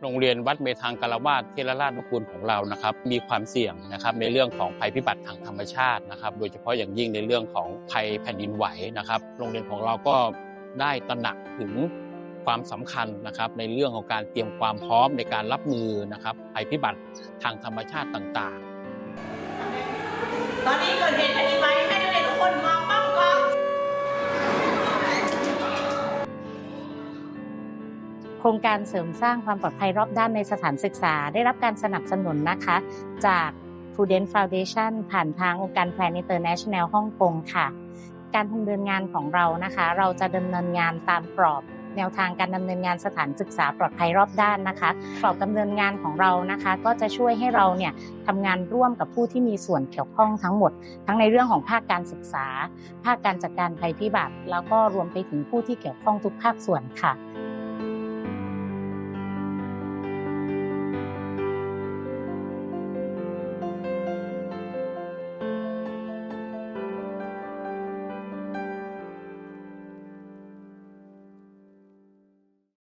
โรงเรียนวัดเมธังกาลวาสเทรราชนุกูลของเรานะครับมีความเสี่ยงนะครับในเรื่องของภัยพิบัติทางธรรมชาตินะครับโดยเฉพาะอย่างยิ่งในเรื่องของภัยแผ่นดินไหวนะครับโรงเรียนของเราก็ได้ตระหนักถึงความสำคัญนะครับในเรื่องของการเตรียมความพร้อมในการรับมือนะครับภัยพิบัติทางธรรมชาติต่างๆตอนนี้เกิดเหตุแผ่นดินไหวให้นักเรียนทุกคนมาป้องกันโครงการเสริมสร้างความปลอดภัยรอบด้านในสถานศึกษาได้รับการสนับสนุนนะคะจาก Prudent Foundation ผ่านทางองค์การแพลน International ฮ่องกงค่ะการดำเนินงานของเรานะคะเราจะดำเนินงานตามกรอบแนวทางการดำเนินงานสถานศึกษาปลอดภัยรอบด้านนะคะกรอบดำเนินงานของเรานะคะก็จะช่วยให้เราเนี่ยทำงานร่วมกับผู้ที่มีส่วนเกี่ยวข้องทั้งหมดทั้งในเรื่องของภาคการศึกษาภาคการจัดการภัยพิบัติแล้วก็รวมไปถึงผู้ที่เกี่ยวข้องทุกภาคส่วนค่ะ